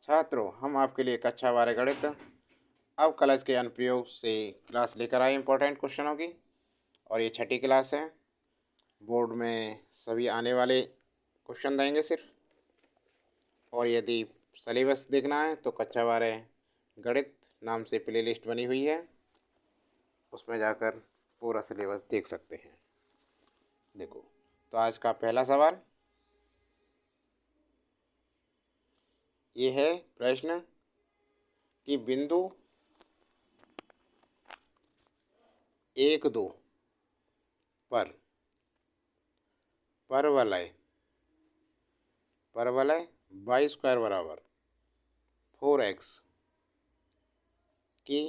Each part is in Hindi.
छात्रों, हम आपके लिए कक्षा 12 गणित अवकलज के अनुप्रयोग से क्लास लेकर आए इंपॉर्टेंट क्वेश्चनों की। और ये छठी क्लास है। बोर्ड में सभी आने वाले क्वेश्चन देंगे सिर्फ। और यदि सिलेबस देखना है तो कक्षा 12 गणित नाम से प्लेलिस्ट बनी हुई है, उसमें जाकर पूरा सिलेबस देख सकते हैं। देखो, तो आज का पहला सवाल ये है प्रश्न कि बिंदु 1, 2 पर परवलय y स्क्वायर बराबर 4x की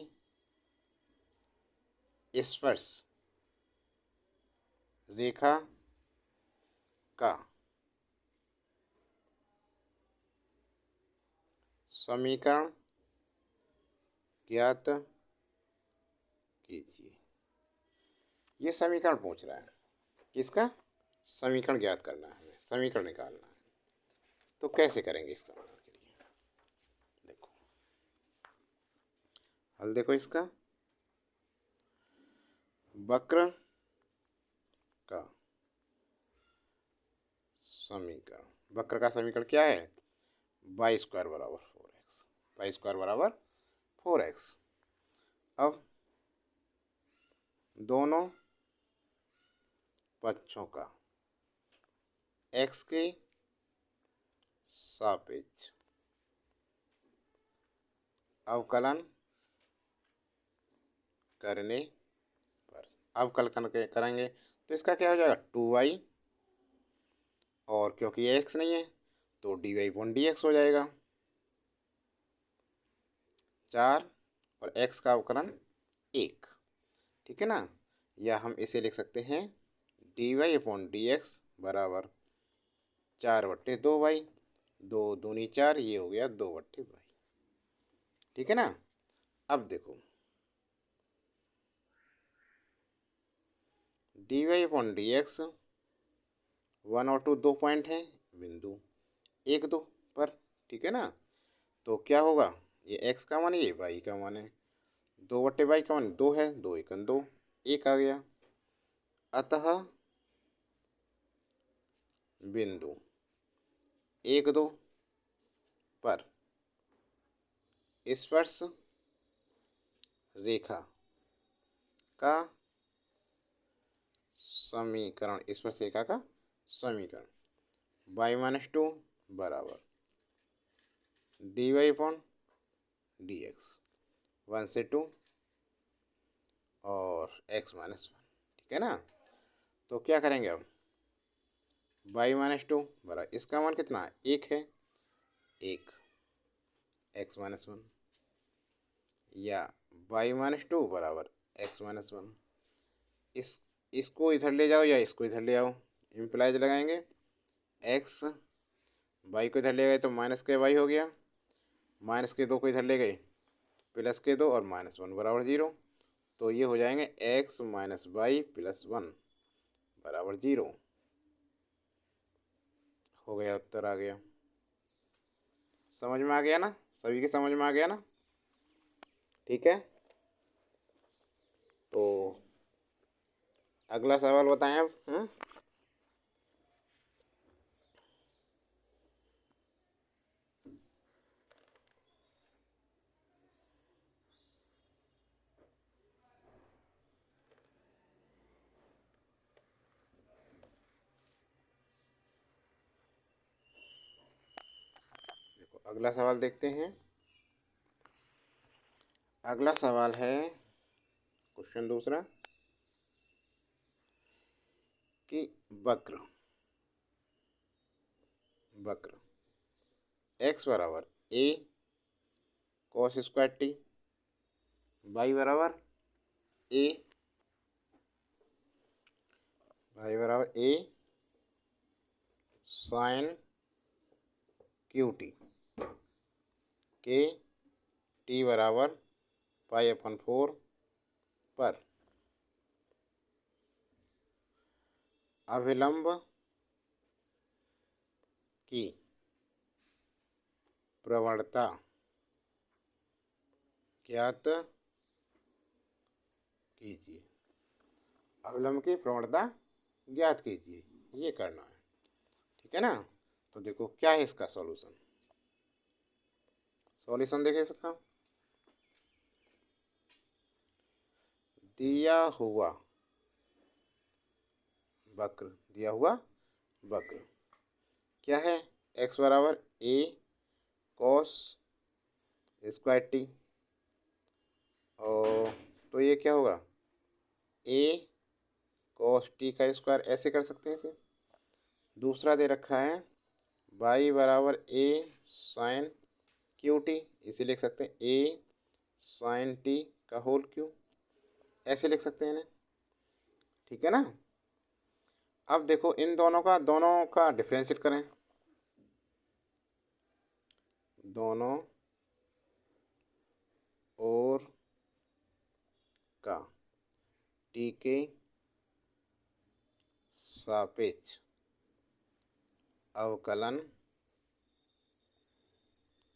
स्पर्श रेखा का समीकरण ज्ञात कीजिए। ये समीकरण पूछ रहा है, किसका? समीकरण ज्ञात करना है, हमें समीकरण निकालना है। तो कैसे करेंगे इस समाधान के लिए? देखो, हल देखो इसका। वक्र का समीकरण, वक्र का समीकरण क्या है? y स्क्वायर बराबर 4x, y स्क्वायर बराबर 4x। अब दोनों पक्षों का x के सापेक्ष अवकलन करने पर, अवकलन करेंगे तो इसका क्या हो जाएगा? 2y, और क्योंकि ये x नहीं है तो dy/dx हो जाएगा 4, और x का अवकलन 1। ठीक है ना? या हम इसे लिख सकते हैं dy/dx बराबर 4/2y, 2 दूनी 4, ये हो गया 2/y। ठीक है ना? अब देखो, dy/dx 1 और 2 दो पॉइंट हैं बिंदु 1, 2 पर। ठीक है ना? तो क्या होगा? ये x का मान है, ये y का मान है। 2/y का मान 2 है, 2 1 2, 1 आ गया। अतः बिंदु 1, 2 पर स्पर्श रेखा का समीकरण, स्पर्श रेखा का समीकरण y-2 बराबर dy/dx 1 से 2 और x-1। ठीक है ना? तो क्या करेंगे अब? y-2 बराबर, इसका मान कितना है? 1 है, 1 x-1, या y-2 बराबर x-1। इसको इधर ले जाओ या इसको इधर ले आओ, इम्प्लाइज लगाएंगे। x y को इधर ले गए तो माइनस के y हो गया, माइनस के 2 को इधर ले गए प्लस के 2, और -1 बराबर 0। तो ये हो जाएंगे x - y + 1 बराबर 0। हो गया, उत्तर आ गया। समझ में आ गया ना? सभी के समझ में आ गया ना? ठीक है, तो अगला सवाल बताएं अब। देखो, अगला सवाल देखते हैं। अगला सवाल है क्वेश्चन दूसरा कि वक्र x बराबर a cos square t, y बराबर a sin qt के t बराबर π/4 पर अभिलंब की प्रवणता ज्ञात कीजिए। अवलंब की प्रवणता ज्ञात कीजिए, ये करना है। ठीक है ना। तो देखो क्या है इसका सॉल्यूशन। सॉल्यूशन देखिए इसका, दिया हुआ वक्र, दिया हुआ वक्र क्या है, x बराबर a cos स्क्वायर टी, और तो ये क्या होगा a cos टी का स्क्वायर, ऐसे कर सकते हैं इसे। दूसरा दे रखा है y बराबर a साइन क्यू टी, इसे लिख सकते हैं a साइन टी का होल क्यू, ऐसे लिख सकते हैं इन्हें। ठीक है ना। अब देखो इन दोनों का डिफरेंशिएट करें, दोनों और का टी के सापेक्ष अवकलन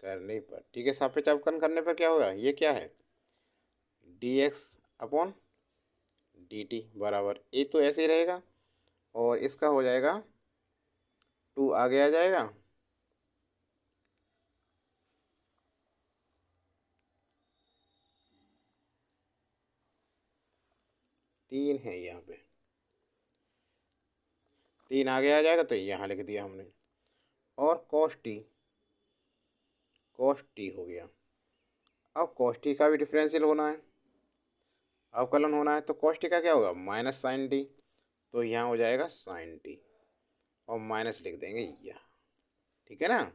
करने पर, ठीक है, सापेक्ष अवकलन करने पर क्या होगा, ये क्या है dx अपॉन dt बराबर ए, तो ऐसे ही रहेगा और इसका हो जाएगा 2 आगे आ जाएगा, तीन है यहाँ पे, 3 आगे आ जाएगा तो यहाँ लिख दिया हमने। और cos t हो गया। अब cos t का भी डिफरेंशियल होना है, अवकलन होना है, तो cos t का क्या होगा माइनस साइन टी, तो यहाँ हो जाएगा साइन टी और माइनस लिख देंगे यहाँ। ठीक है ना,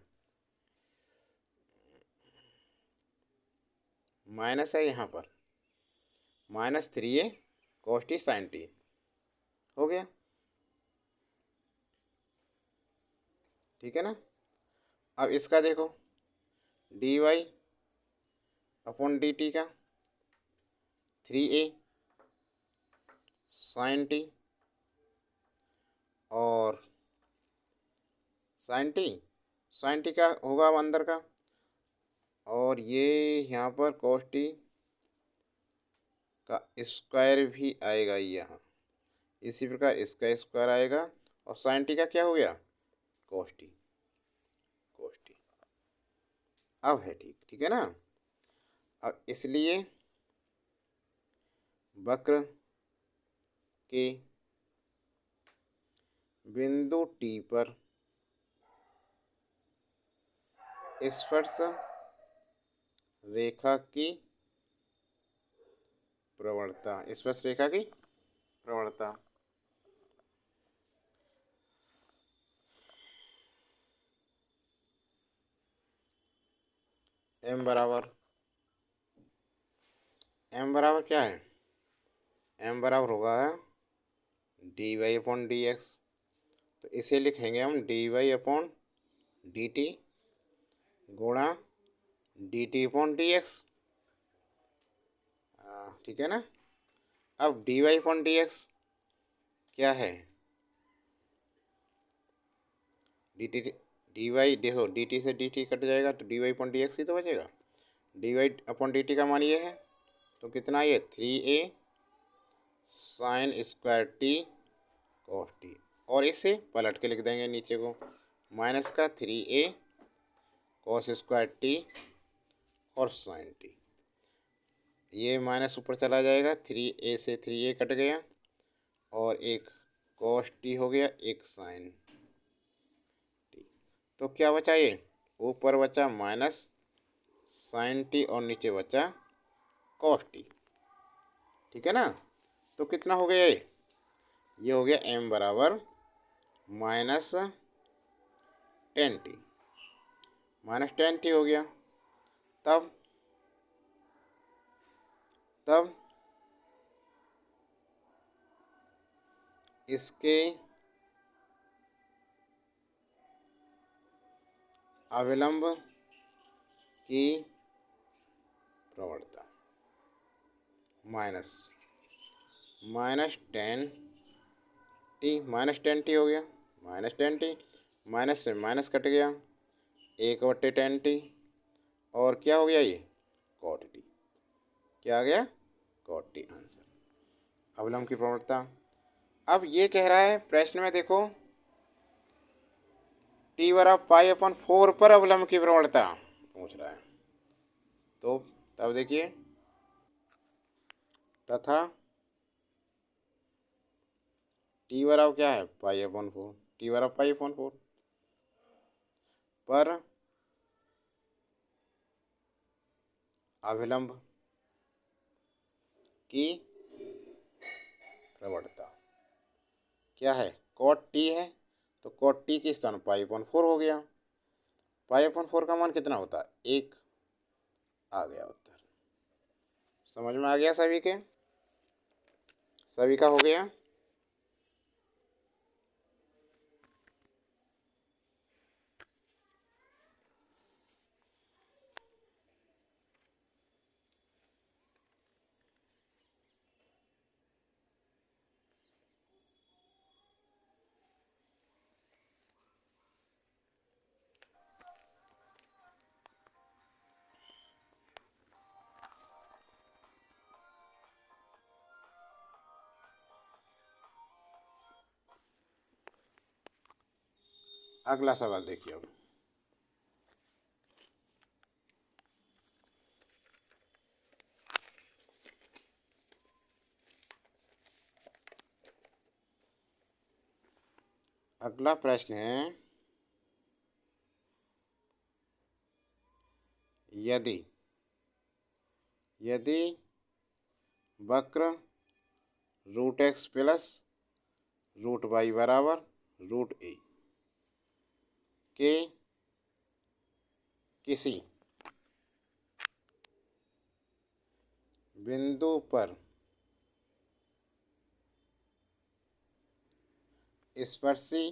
माइनस है यहाँ पर, -3a cos t sin t हो गया। ठीक है ना। अब इसका देखो dy अपॉन डी टी का 3a साइन टी और साइन टी का होगा अंदर का, और ये यहाँ पर cos t का स्क्वायर भी आएगा यहाँ, इसी प्रकार इसका स्क्वायर आएगा, और साइन टी का क्या हो गया cos t। अब है ठीक, ठीक है ना। अब इसलिए वक्र के बिंदु T पर स्पर्श रेखा की प्रवणता, स्पर्श रेखा की प्रवणता m बराबर क्या है, m बराबर होगा dy अपॉन डी एक्स, तो इसे लिखेंगे हम dy अपॉन डी टी गुणा D T upon d x. ठीक है ना। अब dy अपॉन डी एक्स क्या है, डी टी डी वाई, देखो डी टी से डी टी कट जाएगा तो d y upon d x ही तो बचेगा। D y upon d t का मान ये है, तो कितना ये 3a sine square t cos t, और इसे पलट के लिख देंगे नीचे को, माइनस का 3a कॉस स्क्वायर टी और साइन टी, ये माइनस ऊपर चला जाएगा, 3a से 3a कट गया और एक कॉस टी हो गया, एक साइन टी, तो क्या बचा ये, ऊपर बचा माइनस साइन टी और नीचे बचा कॉस टी। ठीक है ना। तो कितना हो गया ये हो गया m बराबर -10t हो गया। तब इसके अविलंब की प्रवणता -10t हो गया, -10t, माइनस से माइनस कट गया, 1/10t और क्या हो गया ये कॉट टी, क्या आ गया कॉट टी आंसर, अवलंब की प्रवणता। अब ये कह रहा है प्रश्न में देखो टी बराबर पाई अपन 4 पर अवलंब की प्रवणता पूछ रहा है, तो तब देखिए तथा टी बराबर क्या है पाई अपन 4, टी बराबर पाई अपन 4 पर अभिलंब की प्रवणता क्या है कॉट टी है, तो कॉट टी के स्थान पाई अपन 4 हो गया, पाई अपन 4 का मान कितना होता है 1, आ गया उत्तर। समझ में आ गया सभी के, सभी का हो गया। अगला सवाल देखिए अब, अगला प्रश्न है यदि यदि वक्र root x plus root y बराबर रूट ए के किसी बिंदु पर स्पर्शी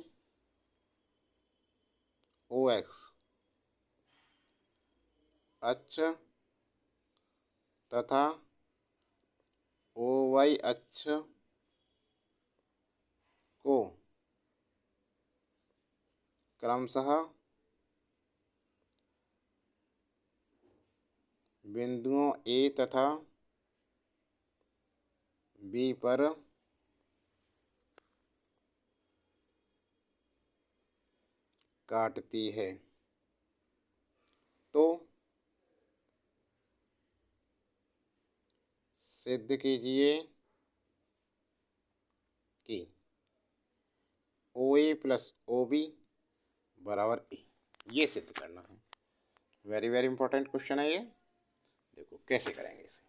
ओ एक्स अक्ष तथा ओ वाई अक्ष को क्रमशः बिंदुओं ए तथा बी पर काटती है, तो सिद्ध कीजिए कि ओ ए प्लस ओ बी बराबर ए, ये सिद्ध करना है। वेरी वेरी इंपॉर्टेंट क्वेश्चन है ये, देखो कैसे करेंगे इसे,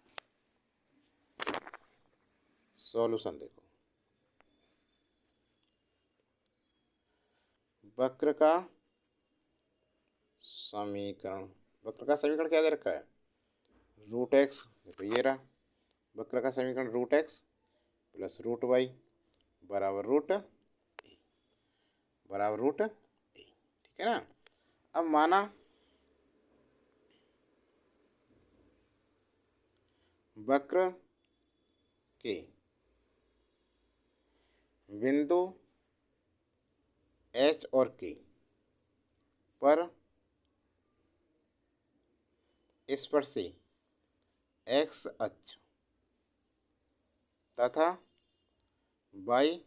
सॉल्यूशन देखो, वक्र का समीकरण, वक्र का समीकरण क्या दे रखा है रूट एक्स, देखो ये रहा वक्र का समीकरण root x plus root y बराबर रूट ए, बराबर रूट ए, ठीक है ना। अब माना वक्र के बिंदु एच और के पर स्पर्शी एक्स अक्ष तथा वाई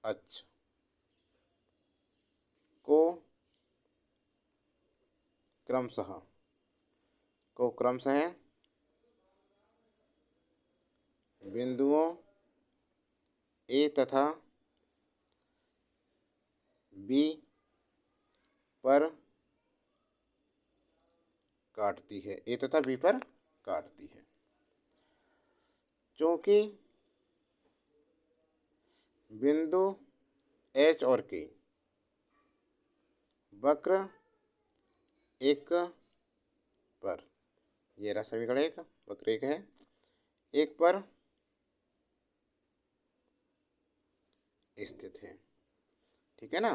अक्ष को क्रमशः बिंदुओं ए तथा बी पर काटती है, ए तथा बी पर काटती है। चूंकि बिंदु एच और के वक्र एक पर, ये रहा समीकरण एक, वक्र एक है एक पर स्थित है, ठीक है ना।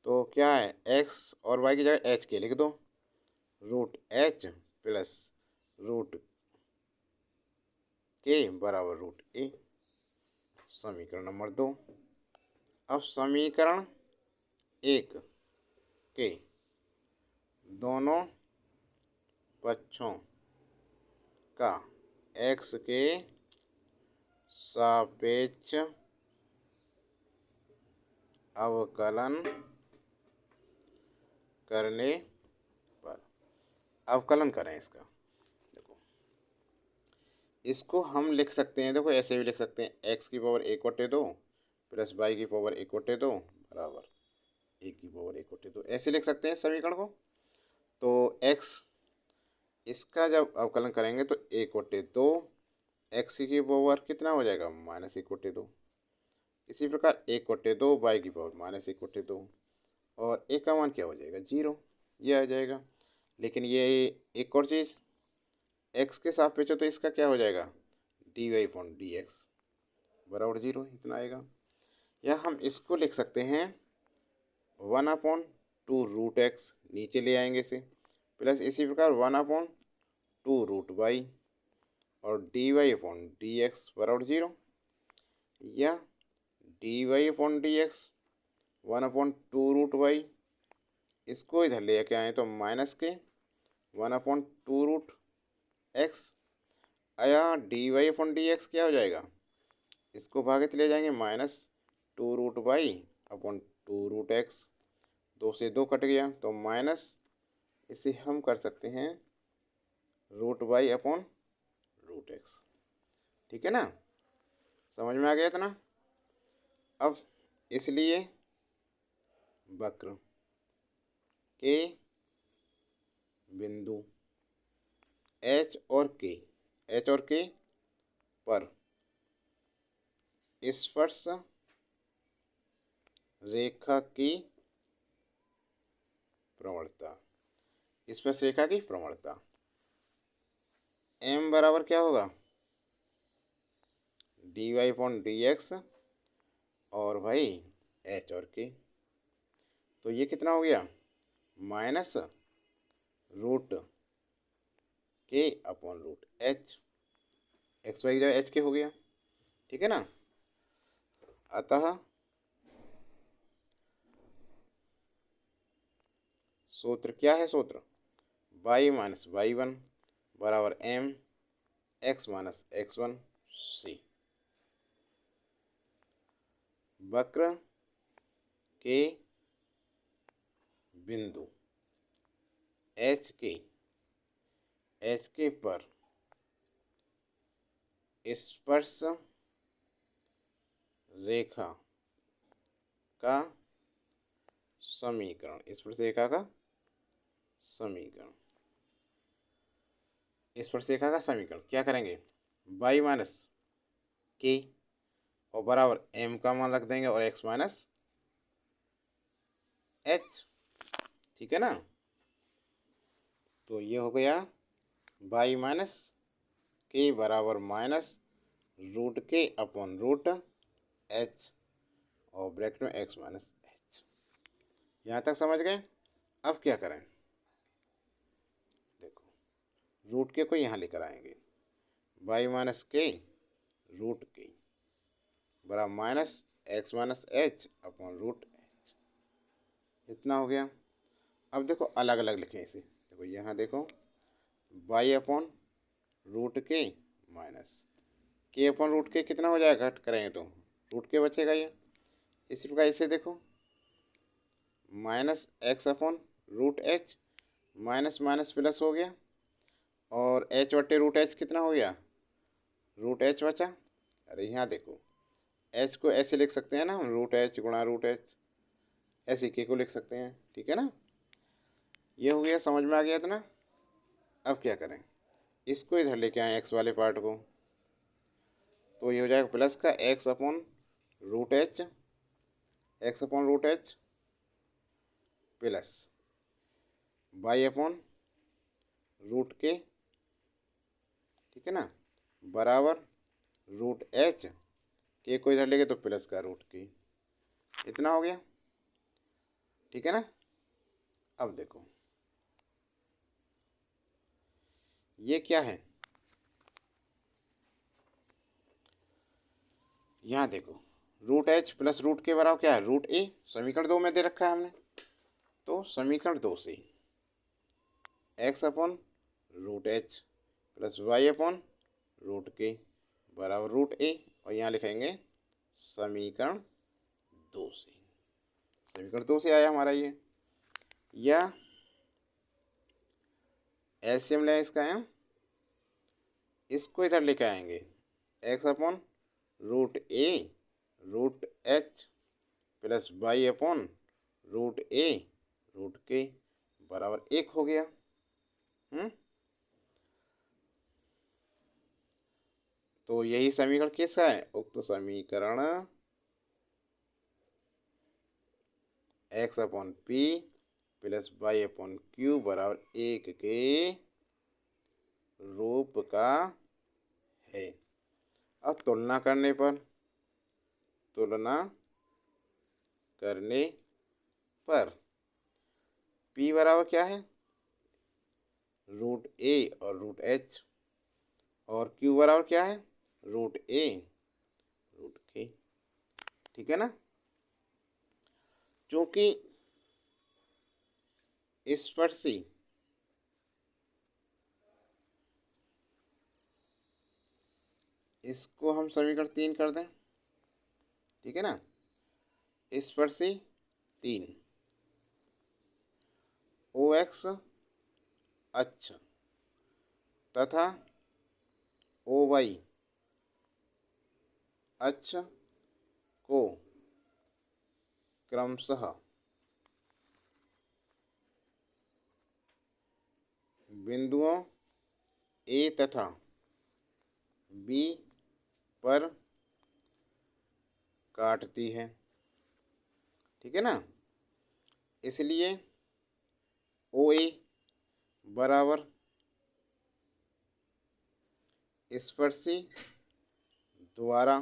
तो क्या है एक्स और वाई की जगह एच के लिख दो, रूट एच प्लस रूट के बराबर रूट ए। समीकरण नंबर 2। अब समीकरण 1 के दोनों पक्षों का x के सापेक्ष अवकलन करने पर, अवकलन करें इसका। देखो इसको हम लिख सकते हैं, देखो ऐसे भी लिख सकते हैं, x की पावर 1/2 प्लस y की पावर 1/2 बराबर 1 की पावर 1/2, ऐसे लिख सकते हैं समीकरण को। तो x इसका जब अवकलन करेंगे तो 1/2 x की पावर कितना हो जाएगा -1/2। इसी प्रकार 1/2 y की पावर -1/2 और a का मान क्या हो जाएगा 0, ये आ जाएगा। लेकिन ये एक और चीज़, x के सापेक्ष तो इसका क्या हो जाएगा dy/dx बराबर 0, इतना आएगा। या हम इसको लिख सकते हैं 1/2 रूट x, नीचे ले आएंगे इसे, प्लस इसी प्रकार 1/2 रूट y और dy/dx बराबर 0, या dy/dx 1/2 रूट y, इसको इधर ले के आए तो माइनस के 1/2 रूट x, या dy/dx क्या हो जाएगा, इसको भागित ले जाएंगे -2 रूट y/2 रूट x, 2 से 2 कट गया तो माइनस, इसे हम कर सकते हैं रूट y/रूट x। ठीक है ना, समझ में आ गया इतना। अब इसलिए वक्र के बिंदु h और k पर स्पर्श रेखा की प्रवणता, स्पर्श रेखा की प्रवणता m बराबर क्या होगा dy/dx और भाई h और k, तो ये कितना हो गया माइनस रूट k/रूट h, एक्स वाई की जगह h के हो गया। ठीक है ना, अतः सूत्र क्या है, सूत्र y-y1 बराबर m x-x1 c। वक्र के बिंदु h के पर स्पर्श रेखा का समीकरण, स्पर्श रेखा का समीकरण, स्पर्श रेखा का समीकरण क्या करेंगे y माइनस के और बराबर m का मान रख देंगे और x माइनस h। ठीक है ना, तो ये हो गया y माइनस के बराबर माइनस रूट k/रूट h और ब्रैकेट में x माइनस h। यहाँ तक समझ गए। अब क्या करें, देखो रूट के को यहाँ लेकर आएंगे, y माइनस के रूट के बराबर minus x minus h upon root h, इतना हो गया। अब देखो अलग अलग लिखें इसे, देखो यहाँ देखो y/रूट के माइनस k/रूट के कितना हो जाएगा, घट करेंगे तो रूट के बचेगा ये। इसी प्रकार इसे देखो माइनस x/रूट h, माइनस माइनस प्लस हो गया और h/रूट h कितना हो गया रूट h बचा। अरे यहाँ देखो h को ऐसे लिख सकते हैं ना हम, रूट h गुणा रूट h, ऐसे k को लिख सकते हैं। ठीक है ना, ये हो गया, समझ में आ गया इतना। अब क्या करें, इसको इधर लेके आए x वाले पार्ट को, तो ये हो जाएगा प्लस का x/रूट h प्लस y/रूट के, ठीक है ना, बराबर रूट h, के को इधर लेके तो प्लस का रूट के, इतना हो गया। ठीक है ना, अब देखो ये क्या है, यहाँ देखो रूट एच प्लस रूट के बराबर क्या है, रूट ए। समीकरण 2 में दे रखा है हमने, तो समीकरण 2 से x upon root h plus y upon root के बराबर रूट ए, और यहाँ लिखेंगे समीकरण 2 से। समीकरण 2 से आया हमारा ये, या एलसीएम लें इसका हम, इसको इधर लेके आएंगे, x upon root a root h plus y upon root a root के बराबर 1 हो गया। तो यही समीकरण कैसा है, उक्त समीकरण x upon p plus y upon q बराबर 1 के रूप का है। अब तुलना करने पर p बराबर क्या है, रूट ए और रूट एच, और q बराबर क्या है, रूट ए रूट के। ठीक है ना। चूंकि स्पर्शी इसको हम समीकरण 3 कर दें, ठीक है ना। स्पर्शी 3 ओ एक्स अक्ष तथा ओ वाई अक्ष को क्रमशः बिंदुओं ए तथा बी पर काटती है। ठीक है ना। इसलिए ओ ए बराबर स्पर्शी द्वारा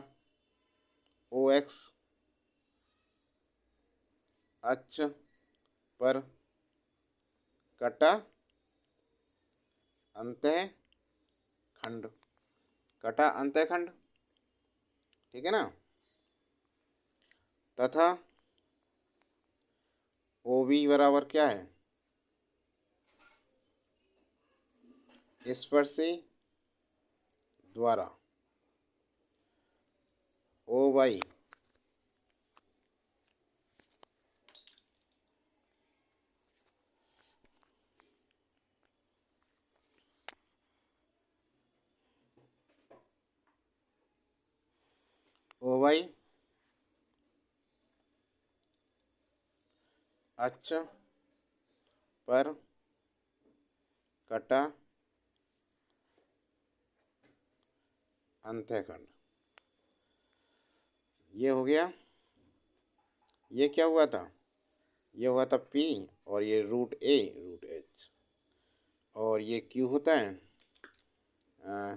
ओ एक्स अक्ष पर कटा अंतःखंड, ठीक है ना, तथा ओ बी बराबर क्या है, स्पर्शी द्वारा ओ वाई अक्ष पर कटा अंतःखंड। ये हो गया। ये क्या हुआ था, ये हुआ था P, और ये रूट ए रूट एच, और ये Q होता है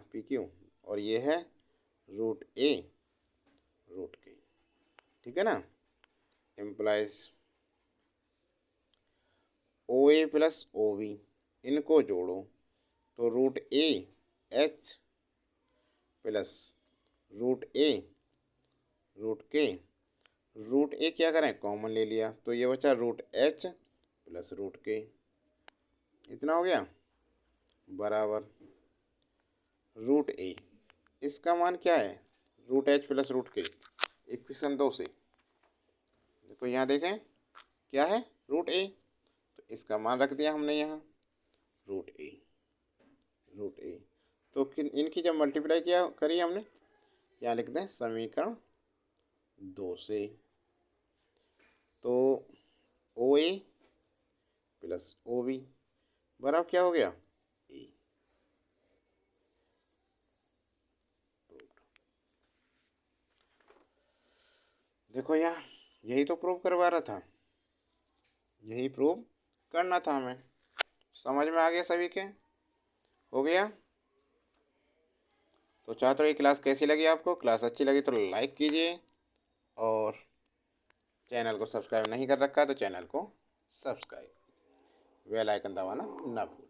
पी क्यू, और ये है रूट ए रूट के। ठीक है ना। Implies O A plus O B, इनको जोड़ो तो root a h plus root a root k, root a क्या करें, कॉमन ले लिया, तो ये बचा रूट एच प्लस रूट के। इतना हो गया बराबर रूट ए, इसका मान क्या है, रूट एच प्लस रूट के। इक्वेशन 2 से देखो, यहाँ देखें क्या है, रूट ए, तो इसका मान रख दिया हमने यहाँ रूट ए। तो इनकी जब मल्टीप्लाई किया करी हमने, यहाँ लिख दें समीकरण 2 से, तो ओ ए प्लस ओ बी बराबर क्या हो गया, ए। देखो यहाँ यही तो प्रूव करवा रहा था, यही प्रूव करना था हमें। समझ में आ गया सभी के, हो गया। तो छात्रों, ये क्लास कैसी लगी आपको, क्लास अच्छी लगी तो लाइक कीजिए, और चैनल को सब्सक्राइब नहीं कर रखा है तो चैनल को सब्सक्राइब, बेल आइकन दबाना ना भूलें।